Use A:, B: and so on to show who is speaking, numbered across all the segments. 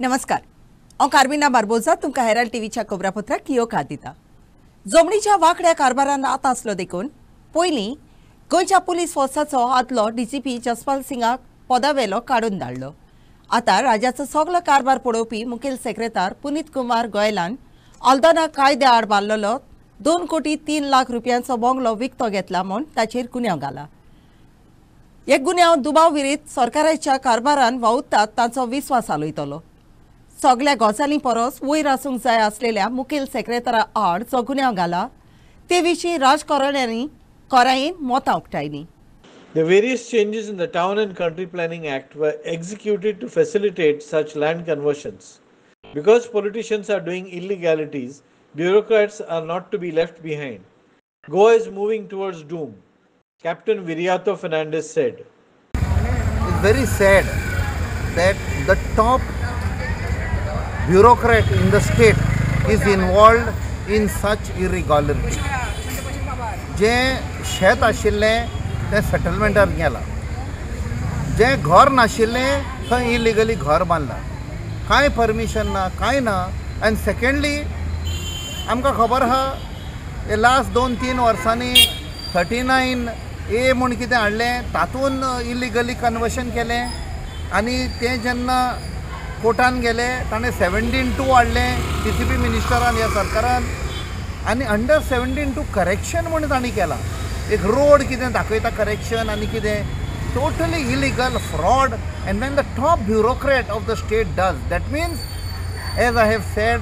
A: नमस्कार। हांव कार्मिना बार्बोजा तुमकां हेराल्ड टीव्हीच्या खबरापत्राक येवकार दिता। जमनीच्या वांकड्या कारभारान आत आसलो देखून पयलीं गोंयच्या पुलीस फोर्साचो आदलो डीजीपी जसपाल सिंगाक पदावेलो काडून धाडलो। आतां राज्याचो सगळो कारभार पळोवपी मुखेल सेक्रेटार पुनीत कुमार गोयलान आल्दोना कायद्या आड बांदलेलो 2 कोटी 3 लाख रुपयांचो बंगलो विकतो घेतला म्हूण ताचेर गुन्यांव घाला। हे गुन्यांव दुबाव विरीत सरकाराच्या कारभारान वावुरतात तांचो विस्वास आलयतलो। सगळ्या गजाली परस वयर आसूंक जाय आसलेल्या मुखेल सेक्रेटरा आड जो गुन्यांव घाला ते विशीं राजकारण्यांनी कोरायेन मतां उक्तायलीं।
B: The various changes in the Town and Country Planning Act were executed to facilitate such land conversions. Because politicians are doing illegalities, bureaucrats are not to be left behind. Goa is moving towards doom, Captain Viriato Fernandez said.
C: It's very sad that the top bureaucrat in the state is involved in such irregularity. जे शेत आशिल्लें तें सेटलमेंटार गेलां, जे घर नाशिल्लें थंय illegally घर बांदलां, कांय परमिशन ना, कांय ना। आनी सेकंडली आमकां खबर आहा लास्ट 2-3 वर्सांनी 39A म्हूण कितें हाडलें तातूंत इलिगली कन्वर्शन केलें आनी तें जेन्ना कोर्टान गेले ताणें 17(2) हाडलें TCP मिनिस्टरान ह्या सरकारान आनी अंडर 17(2) करेक्शन म्हूण तांणी केलां। एक रोड कितें दाखयता करेक्शन आनी कितें totally illegal fraud and when the top bureaucrat of the state does that means as I have said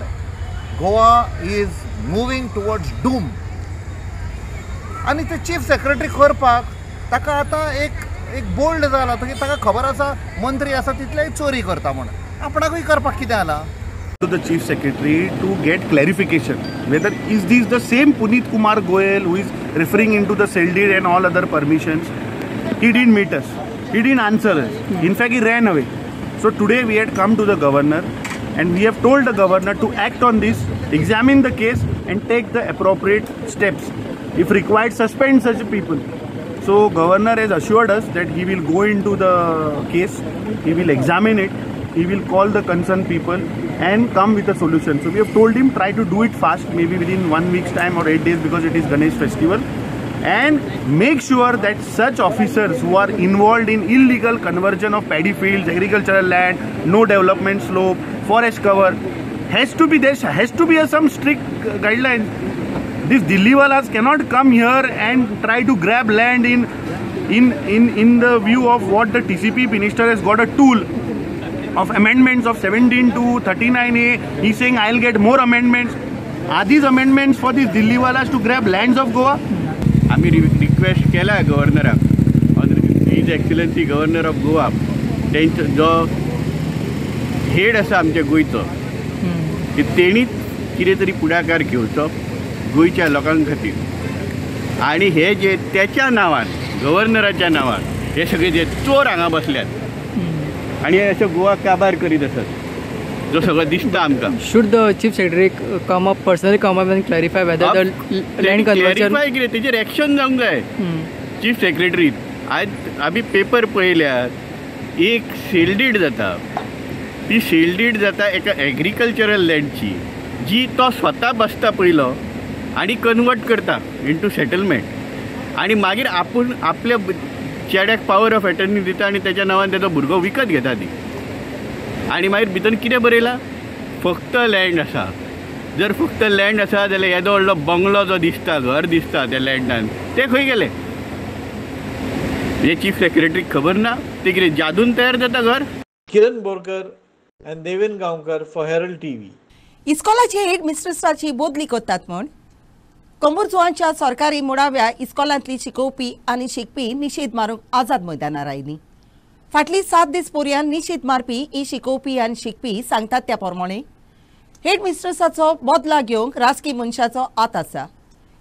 C: Goa is moving towards doom. आनी ते चीफ सेक्रेटरी करपाक ताका आतां एक बोल्ड जाला ताका खबर आसा मंत्री आसा तितलेय चोरी करता म्हणून आपणाकूय करपाक कितें जाला।
D: To the chief secretary to get clarification whether is this the same Puneet Kumar Goyal who is referring into the sale deed and all other permissions. He didn't meet us, he didn't answer us, in fact he ran away. So today we had come to the governor and we have told the governor to act on this, examine the case and take the appropriate steps, if required suspend such people. So governor has assured us that he will go into the case, he will examine it, he will call the concerned people and come with a solution. So we have told him try to do it fast, maybe within 1 week's time or 8 days because it is Ganesh festival, and make sure that such officers who are involved in illegal conversion of paddy fields, agricultural land, no development slope, forest cover, has to be some strict guidelines. These Dilliwalas cannot come here and try to grab land in the view of what the TCP minister has got a tool of amendments of 17 to 39A. He's saying I'll get more amendments. Are these amendments for these Dilliwalas to grab lands of Goa? आम्ही request केला गव्हर्नराक, his excellency governor of Goa, तेंचो जो head आसा आमच्या गोंयचो तेणीच कितें तरी पुढाकार घेवचो गोंयच्या लोकां खातीर। आनी हे जे त्याच्या नांवान गव्हर्नराच्या नांवान हे सगळे जे चोर हांगा बसल्यात आणि अशें गोवा काबार करीत आसात जो सगळं दिसता आमकां।
E: Should the chief secretary personally come up and clarify whether the land conversion
D: कितें तेजेर एक्शन जावंक जाय चीफ सेक्रेटरी। आज आमी पेपर पळयल्यात एक सेल डीड जाता, ती सेल डीड जाता एका एग्रीकल्चरल लँडची जी तो स्वता बसता पयलो आनी कन्वर्ट करता इंटू सेटलमेंट आनी मागीर आपूण आपल्या चेड्याक पॉवर ऑफ एटर्नी दिता आनी तेच्या नांवान तेजो भुरगो विकत घेता ती। आनी मागीर भितर कितें बरयलां फक्त लँड आसा। जर फक्त लँड आसा जाल्यार येदो व्हडलो बंगलो जो दिसता घर दिसता त्या लँडान ते खंय गेले? हे चीफ सेक्रेटरीक खबर ना ते कितें जादून तयार जाता घर?
B: Kiran Borkar and Devin Gaonkar for Herald TV.
A: इस्कॉलाची हेड मिस्ट्रेसाची बदली करतात म्हूण कोंबुरजुआंच्या सरकारी मुळाव्या इस्कॉलांतली शिकोवपी आनी शिकपी निशेध मारूंक आझाद मैदानार आयलीं। फाटली 7 दीस पर्यंत निशेध मारपी ही शिकोवपी आनी शिकपी सांगतात त्या प्रमाणे हेड मिस्ट्रेसाचो बदला घेवंक राजकी मनशाचो आत आसा।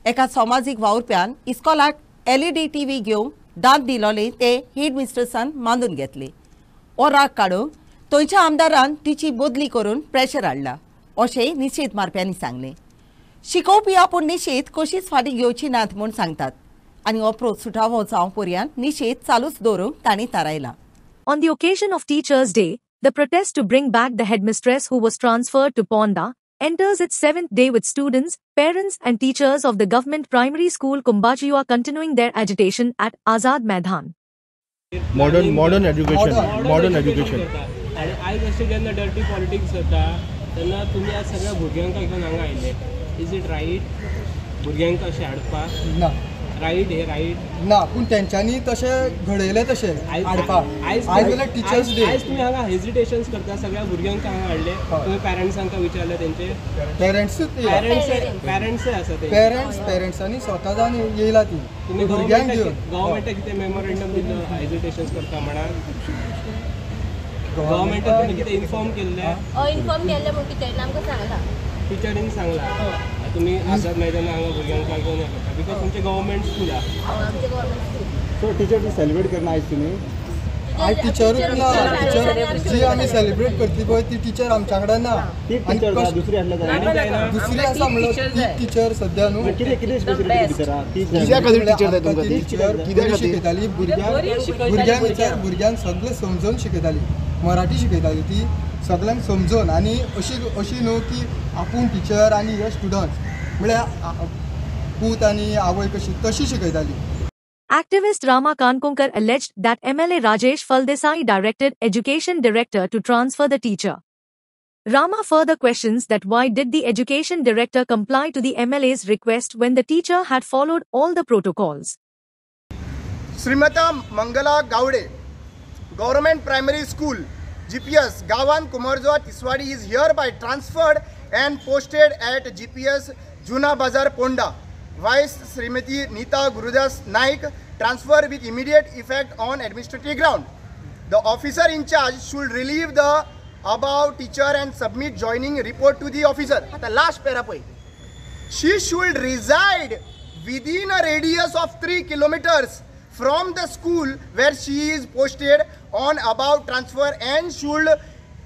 A: एका समाजीक वावुरप्यान इस्कॉलाक LED TV घेवंक दांत दिलोले ते हेड मिस्ट्रेसान मांडून घेतले। हो राग काडूंक थंयच्या आमदारान तिची बदली करून प्रेशर हाडला अशें निशेध मारप्यांनी सांगलें। शिकोवपी आपूण निशेध कशीच फाटीं घेवची नात म्हूण सांगतात आनी हो सुटावो जावं पर्यंत निशेध चालूच दवरूंक तांणी थारायला।
F: On the occasion of Teachers' Day, The protest to bring back the headmistress who was transferred to Ponda enters its 7th day with students, parents and teachers of the government primary school Kumbachiyua continuing their agitation at Azad Maidan.
D: Modern education.
G: आणि आयज अशें जेन्ना dirty politics जाता तेन्ना तुमी आज सगळ्या भुरग्यांक घेवन हांगा आयले. इज इट रायट भुरग्यांक अशें हाडपाक?
E: ना
G: रायट हे रायट
E: ना, पूण तेंच्यांनी तशें घडयलें तशें हाडपाक. आयज जाल्यार टिचर्स डे.
G: आयज तुमी हांगा हेजिटेशन्स करता, सगळ्या भुरग्यांक हांगा हाडले. तुमी पॅरंट्सांक विचारले तेंचे? पॅरंट्सय आसा ते.
E: पॅरंट्सांनी स्वता जावन येयला ती.
G: तुमी
E: भुरग्यांक घेवन
G: गव्हर्मेंटाक कितें मेमोरेंडम दिलो हेजिटेशन्स करता म्हणान? गव्हर्मेंटाक तुमी कितें इन्फॉर्म केल्लें?
H: इन्फॉर्म केल्लें म्हूण टिचरीन आमकां सांगला.
G: टिचरीन सांगला तुमी आझाद मैदाना हांगा भुरग्यांक घेवन येता बिकॉज तुमचें गव्हर्मेंट स्कूल आहा.
H: आमचें government school.
D: So teacher celebrate करना आयज तुमी?
E: आयज टिचरूच ना. टिचर जी आमी सेलिब्रेट करतली पळय ती टिचर आमच्या कडेन ना.
D: दुसरी आसल्या
E: दुसरी आसा म्हणल्यार ती टिचर सद्या न्हू.
D: कितें स्पेशलिटी टिचर आहा?
C: कित्या खातीर टीचर जाय तुमकां ती?
E: टिचर बरी शिकयताली भुरग्यांक सगळें समजून शिकयताली. मराठी शिकयताली ती सगळ्यांक समजून. आनी अशी न्हू की आपूण टिचर आनी हे स्टुडंट्स म्हळ्यार पूत आनी आवय कशी तशी शिकयताली.
F: Activist Rama Kankunkar alleged that MLA Rajesh Faldesai directed Education Director to transfer the teacher. Rama further questions that why did the Education Director comply to the MLA's request when the teacher had followed all the protocols.
I: श्रीमता Mangala Gawade, Government Primary School, GPS, Gawan Kumarjoa Tiswadi is hereby transferred and posted at GPS Juna Bazar Ponda. Vice Srimati Neeta Gurudas Naik transfer with immediate effect on administrative ground. The officer in charge should relieve the above teacher and submit joining report to the officer. At the last paragraph, she should reside within a radius of 3 kilometers from the school where she is posted on above transfer and should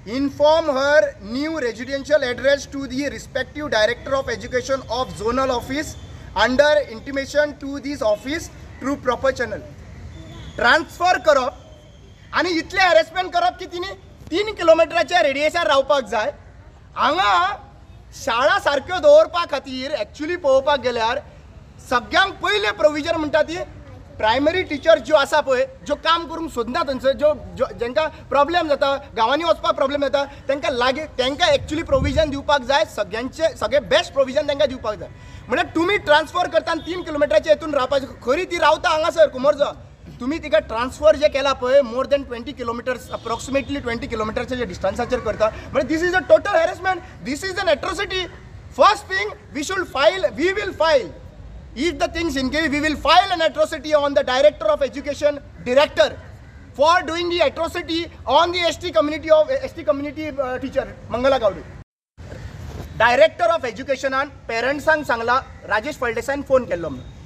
I: inform her new residential address to the respective Director of Education of Zonal Office under intimation to this office through proper channel. Transfer करप आणि इतले harassment करप की तिने 3 किलोमिटरच्या रेडियसार रावपाक जाय. हांगा शाळा सारक्यो दवरपा खातीर एक्चुअली पळोवपाक गेल्यार सगळ्यांक पयले प्रोविजन म्हणटा ती प्रायमरी टिचर्स ज्यो आसा पळय, ज्यो काम करूंक सोदना थंयसर, ज्यो जेंकां प्रॉब्लेम जाता, गांवांनी वचपाक प्रॉब्लेम जाता, तांकां एक्चुअली प्रोविजन दिवपाक जाय. सगळे बेस्ट प्रोविजन तांकां दिवपाक जाय. म्हणजे तुम्ही ट्रान्सफर करता 3 किलोमिटरच्या हेतून रावपाची, खरी ती रावता हांगासर कुमारजो. तुम्ही तिका ट्रान्सफर जे केला पळय मोर दॅन 20 किलोमिटर्स, अप्रॉक्सिमेटली 20 किलोमिटरच्या जे डिस्टन्साचेर करता, म्हणजे this is a total harassment. This is an atrocity. First thing we should file, we will file. If the things increase, we will file an atrocity on the Director of Education Director for doing the atrocity on the ST community teacher Mangala Gowde. Director of Education and parentsank सांगला Rajesh फळदेसाईन phone केल्लो म्हणून.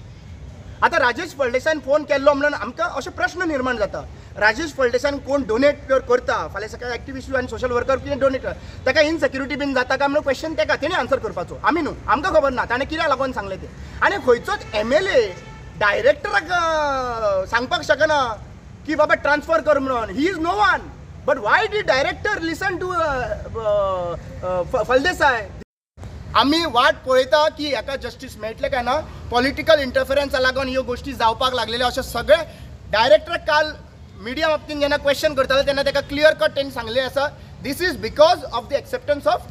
I: आता Rajesh फळदेसाईन phone केल्लो म्हणून आमकां अशे प्रश्न निर्माण जाता. राजेश फळदेसाईन कोण डोनेट करता, फाल्यां सकाळी एक्टिविस्ट आनी सोशल वर्कर कितें डोनेट करता, ताका इनसेक्युरिटी बीन जाता काय म्हणून क्वेश्चन ताका तेणें आन्सर करपाचो. आमी न्हू, आमकां खबर ना ताणें कित्याक लागून सांगलें तें. आनी खंयचोच MLA डायरेक्टराक सांगपाक शकना की बाबा ट्रान्सफर कर म्हणून. He is no one. But why the director listen to Phaldesai? आम्ही वाट पळयता की हाका जस्टीस मेळटलें काय ना. पॉलिटिकल इंटरफरन्सा लागून ह्यो गोष्टी जावपाक लागलेल्यो अशें सगळे डायरेक्टराक काल मिडिया बाबतींत जेन्ना क्वेश्चन करताले तेन्ना ताका क्लियर कट तेणी सांगलें आसा this is because of the acceptance of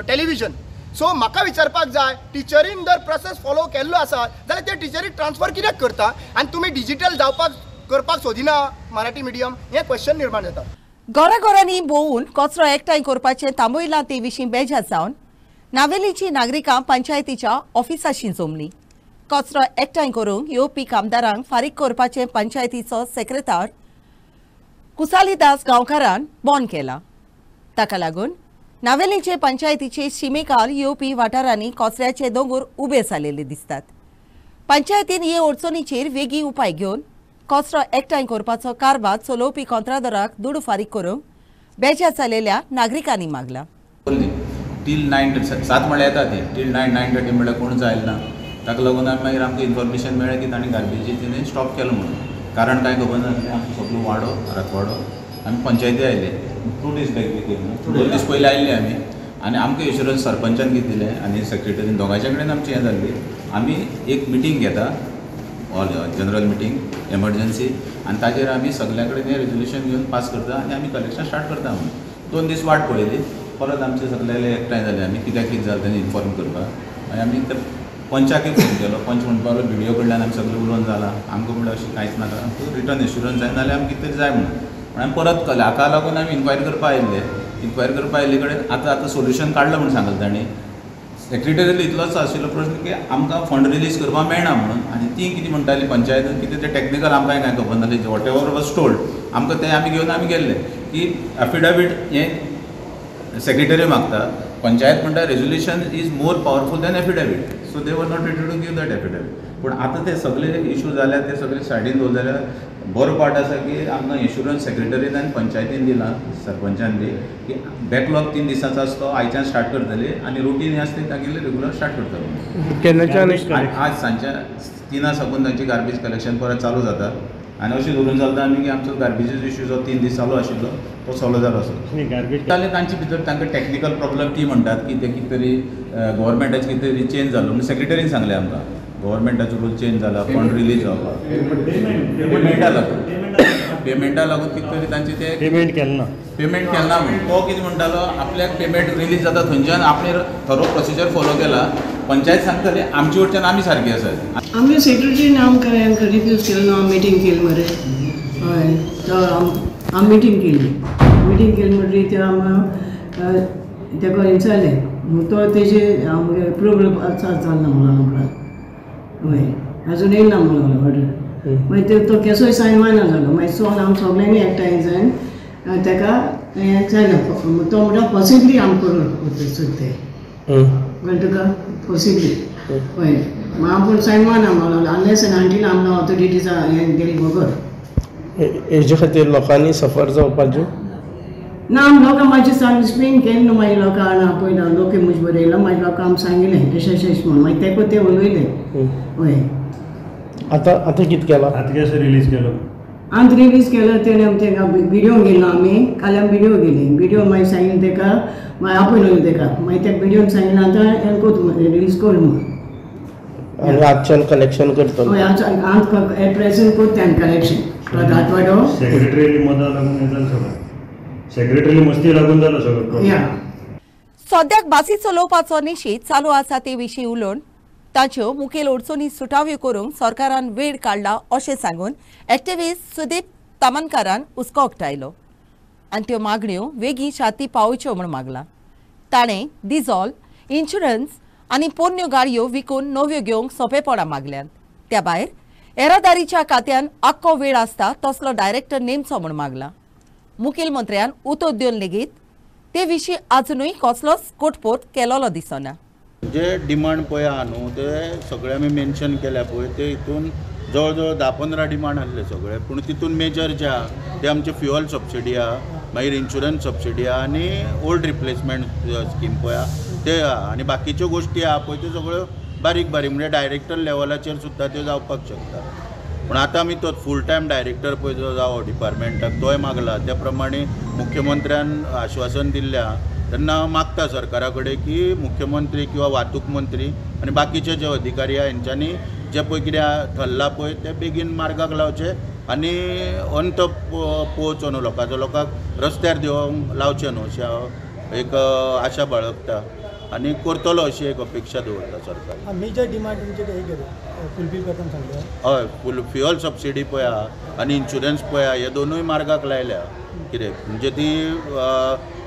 I: television. So म्हाका विचारपाक जाय, टिचरीन जर प्रोसेस फॉलो केल्लो आसा जाल्यार त्या टिचरीक ट्रान्सफर कित्याक करता आनी तुमी डिजिटल करपाक सोदिना मराठी मिडियम, हें क्वेश्चन निर्माण जाता.
A: घराघरांनी भोंवून कचरो एकठांय करपाचें थांबयलां ते विशीं बेजार जावन नावेलीची नागरिकां पंचायतीच्या ऑफिसांशी जमलीं. कचरो एकठांय करूंक येवपी कामदारांक फारीक करपाचें पंचायतीचो सेक्रेटार कुसालीदास गांवकारान बंद केला. ताका लागून नावेलीचे पंचायतीचे शिमेकाल येवपी वाठारांनी कचऱ्याचे दोंगर उबे जाल्ले दिसतात. पंचायतीन हे अडचणीचेर वेगळी उपाय घेवन कचरो एकठांय करपाचो कारभार चलोवपी कंत्राटदाराक दूड फारीक करूंक बेजार जाल्ल्या नागरिकांनी मागला.
J: टील 7 म्हळ्यार येता ती टील 9:30 म्हळ्यार कोण जायना ना. ताका लागून मागीर आमकां इन्फॉर्मेशन मेळ्ळें की ताणें गार्बेजी तिणें स्टॉप केलो म्हणून. कारण कांय खबर ना, आमचो सगळो वाडो रातवाडो आमी पंचायती आयले 2 days बॅक 2 दीस पयलीं आयिल्ले आमी आनी आमकां एश्युरन्स सरपंचान कितें दिलें आनी सेक्रेटरीन दोगांयच्या कडेन आमची हें जाल्ली आमी एक मिटींग घेता ऑल जनरल मिटींग एमर्जन्सी आनी ताजेर आमी सगल्या कडेन हें रेजोल्युशन घेवन पास करता आनी आमी कलेक्शन स्टार्ट करता म्हणून 2 दीस वाट पळयली परत आमचे सगळे एकठांय जाले आमी कित्याक कितें जालें तें इन्फॉर्म करपाक आनी आमी ते पंचाकय फोन केलो पंच म्हणपाक लागलो व्हिडियो कडल्यान आमी सगळें उलोवन जालां आमकां म्हणल्यार अशें कांयच नाका आमकां रिटर्न एश्युरन्स जाय नाल्यार आमकां कितें तरी जाय म्हणून आमी परत केलें हाका लागून आमी इन्क्वायरी करपाक आयिल्ले इन्क्वायरी करपाक आयिल्ले कडेन आतां सोल्युशन काडलां म्हणून सांगलें तांणी सेक्रेटरीयल इतलोच आशिल्लो प्रश्न की आमकां फंड रिलीज करपाक मेळना म्हणून आनी ती कितें म्हणटाली पंचायत कितें तें टॅक्निकल आमकां कांय खबर नासलें वॉट एवर वॉज टोल्ड आमकां तें आमी घेवन आमी गेल्ले की एफिडेवीट हें सेक्रेटरी मागता पंचायत म्हणटा resolution is more powerful than affidavit so they were not ready to give that affidavit पूण आतां ते सगळे इशू जाल्यार ते सगळे सायडीन दवरले जाल्यार बरो पार्ट आसा की आमकां इन्शुरन्स सेक्रेटरीन आनी पंचायतीन दिलां सरपंचान बी की बॅकलॉग 3 दिसांचो आसतो आयच्यान स्टार्ट करतली आनी रुटीन हें आसता तागेलें रेगुलर स्टार्ट करतलो केन्नाच्यान आज सांजच्या 3 साकून तांची गार्बेज कलेक्शन परत चालू जाता आनी अशें धरून चलता आमी की आमचो गार्बेजीचो इशू जो 3 दीस चालू आशिल्लो तो सॉल्व जालो आसलो गार्बेज जाल्यार तांचे भितर तांकां टॅक्निकल प्रॉब्लम ती म्हणटात की ते कितें तरी गव्हर्मेंटाचें कितें तरी चेंज जालो म्हणून सेक्रेटरीन सांगलें आमकां गव्हर्मेंटाचो रूल चेंज जाला फंड रिलीज जावपाक पेमेंटा लागून कितें तरी तांचे ते पेमेंट केन्ना म्हणून तो कितें म्हणटालो आपल्याक पेमेंट रिलीज जाता थंयच्यान आपणे थरो प्रोसिजर फॉलो केला पंचायत सांगतली आमचे वटच्यान आमी सारकी आसात
K: आमच्या सेक्रेटरीन आमकां रिफ्यूज केलो न्हू मिटींग केली मरे हय तो आमी मिटींग केली म्हणटरी ते आमकां तेका विचारलें तो तेजे आमगे प्रोब्लेम जालना म्हणून हय अजून येयना म्हणून ऑर्डर मागीर तो केसोय सायन मायना जालो मागीर सोन आमी सगळ्यांनी एकठांय जावन तेका हें जालें तो म्हणटा पॉसिबली आमकां करूं सोदते कळ्ळें तुका पॉसिबली हय आपूण सायन मायना म्हणून अनलेस एंड अंटील आमकां ऑथॉरिटीज हें गेली बगर
L: हेजे खातीर लोकांनी सफर जावपाच्यो
K: ना लोकां मातशें सांग स्पेन केलें न्हू मागीर लोकां पळयना लोके म्हजे बरें येयला मागीर लोकां आमकां सांगिल्लें तशें अशें म्हणून मागीर तेका ते उलयलें हय
L: आतां कितें केलां आतां केसो रिलीज केलो
K: आतां रिलीज केलो तेणें तेका विडियो गेलो आमी काल्यार विडियो गेली विडियो मागीर सांगिल्लें तेका मागीर आपयलो तेका मागीर त्या विडियोन सांगिल्लें आतां हें कोत रिलीज कर म्हणून
L: आनी आजच्यान कलेक्शन करतलो
K: हय आतां एट प्रेझेंट कोत्ता कलेक्शन आठवडो
L: सेक्रेटरी मदा लागून येता सगळें सेक्रेटरी मस्ती लागून जालो सगळो
A: सद्याक बासी चलोवपाचो निशीत चालू आसा ते विशीं उलोवन ताच्यो मुखेल अडचणी सुटाव्यो करूंक सरकारान वेळ काडला अशें सांगून एक्टिव्हिस्ट सुदीप तामनकारान हुस्को उक्तायलो आनी त्यो मागण्यो बेगीन शाती पावच्यो म्हूण मागला ताणें डिझॉल इन्शुरन्स आनी पोरण्यो गाडयो विकून नव्यो घेवंक सोंपेपणां मागल्यात त्या भायर येरादारीच्या खात्यान आख्खो वेळ आसता तसलो डायरेक्टर नेमचो म्हूण मागला मुखेलमंत्र्यान उतर दिवन लेगीत ते विशीं आजुनूय कसलोच कोटपोट केलोलो दिसना
M: जे डिमांड पळय आहा न्हू ते सगळे आमी मेन्शन केल्या पळय ते हितून जवळ जवळ 10-15 डिमांड आसले सगळे पूण तितून मेजर जे आहा ते आमचे फ्युअल सबसिडी आहा मागीर इन्शुरन्स सबसिडी आहा आनी ओल्ड रिप्लेसमेंट स्कीम पळय आहा ते आहा आनी बाकीच्यो गोश्टी आहा पळय त्यो सगळ्यो बारीक बारीक म्हणजे डायरेक्टर लेवलाचेर सुद्दां त्यो जावपाक शकता पूण आतां आमी तो फूल टायम डायरेक्टर पळय जो जावो डिपार्टमेंटाक तोय मागला त्या प्रमाणे मुख्यमंत्र्यान आश्वासन दिल्ल्या तेन्ना मागता सरकारा कडेन की मुख्यमंत्री किंवा वाहतूक मंत्री आनी बाकीचे जे अधिकारी आहा हेंच्यांनी जे पळय कितें थरलां पळय ते बेगीन मार्गाक लावचे आनी अंत पोवचो न्हू लोकांक रस्त्यार देवंक लावचे न्हू अशें हांव एक आशा बाळगता आनी करतलो अशी एक अपेक्षा दवरता सरकार
N: मेजर डिमांड तुमचे फुलफील करता सांगले
M: हय फ्युअल सबसिडी पळय आहा आनी इन्शुरन्स पळय आहा हे दोनूय मार्गाक लायल्या कितें म्हणजे ती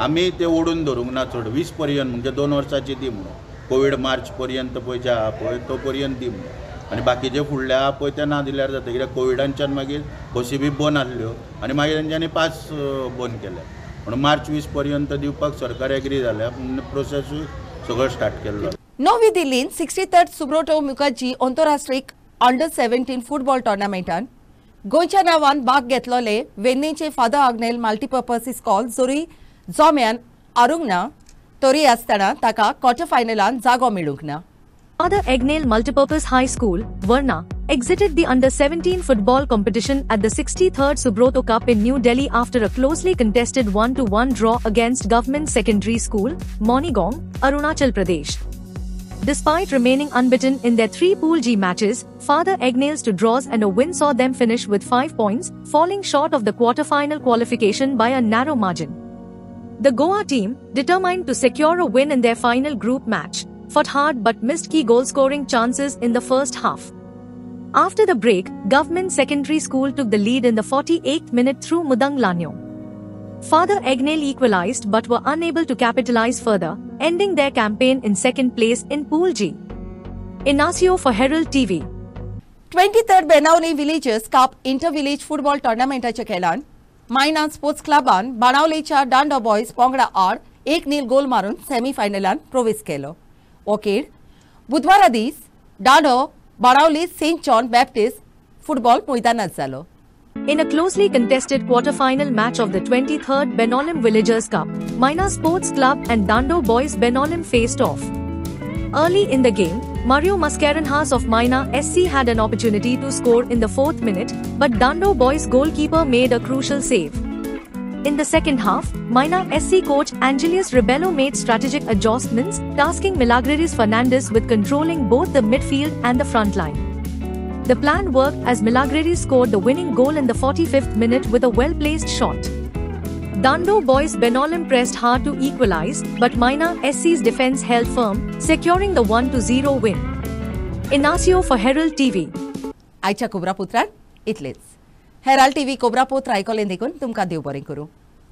M: आमी ते ओडून धरूंक ना चड 20 पर्यंत म्हणजे 2 वर्सांची दी म्हणून कोवीड मार्च पर्यंत पळय जे आहा पळय तो पर्यंत दी म्हणून आनी बाकीचे फुडले आहा पळय ते ना दिल्यार जाता कित्याक कोविडांच्यान मागीर बसी बी बंद आसल्यो आनी मागीर तेंच्यांनी पास बंद केले म्हणून मार्च 20 पर्यंत दिवपाक सरकार एग्री जाल्या प्रोसेसूय सगळो स्टार्ट केल्लो
A: नवी दिल्लीन 63rd सुब्रोटो मुखर्जी आंतरराष्ट्रीय अंडर-17 फुटबॉल टुर्नामेंटान गोंयच्या नांवान भाग घेतलोले वेन्नेचे फादर आग्नेल मल्टीपर्पज इस्कॉल जोरी जोम्यान आरूंक ना तरी आसतना ताका क्वॉर्टर फायनलान जागो मेळूंक ना
F: Father Egnale Multipurpose High School, Varna, exited the Under-17 football competition at the 63rd Subroto Cup in New Delhi after a closely contested 1-1 draw against Government Secondary School, Monigong, Arunachal Pradesh. Despite remaining unbeaten in their 3 Pool G matches, Father Egnale's 2 draws and a win saw them finish with 5 points, falling short of the quarter-final qualification by a narrow margin. The Goa team, determined to secure a win in their final group match, fought hard but missed key goal-scoring chances in the first half. After the break, Government Secondary School took the lead in the 48th minute through Mudang Lanyo. Father Egnale equalized but were unable to capitalize further, ending their campaign in second place in Pool G. Inacio for Herald TV.
A: 23rd Benaulim villagers cup inter village football टोर्नामेंटाच्या खेळान मायना sports क्लबान बाणावलेच्या डांडो boys पंगडा आड 1-0 गोल मारून सेमीफायनलान प्रवेश केलो. ओकेर बुधवारा दीस डांडो Benaulim saint John Baptist football मैदानात जालो.
F: In a closely contested quarter-final match of the 23rd Benolim Villagers Cup, Maina Sports Club and Dando Boys Benolim faced off. Early in the game, Mario Mascarenhas of Maina SC had an opportunity to score in the 4th minute, but Dando Boys goalkeeper made a crucial save. In the second half, Maina SC coach Angelius Rebello made strategic adjustments, tasking Milagreris Fernandez with controlling both the midfield and the front line. The plan worked as Milagreris scored the winning goal in the 45th minute with a well-placed shot. Dando Boys Benolim pressed hard to equalize, but Maina SC's defense held firm, securing the 1-0 win. Inacio for Herald TV.
A: आयच्या कोब्रापुत्रान इतलेच. Herald TV कोब्रापुत्र आयकोलें देखून तुमकां देव बरें करूं.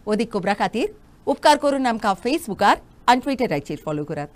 A: ओदीक cobra खातीर उपकार करून आमकां फेसबुकार आनी ट्विटराचेर फॉलो करात.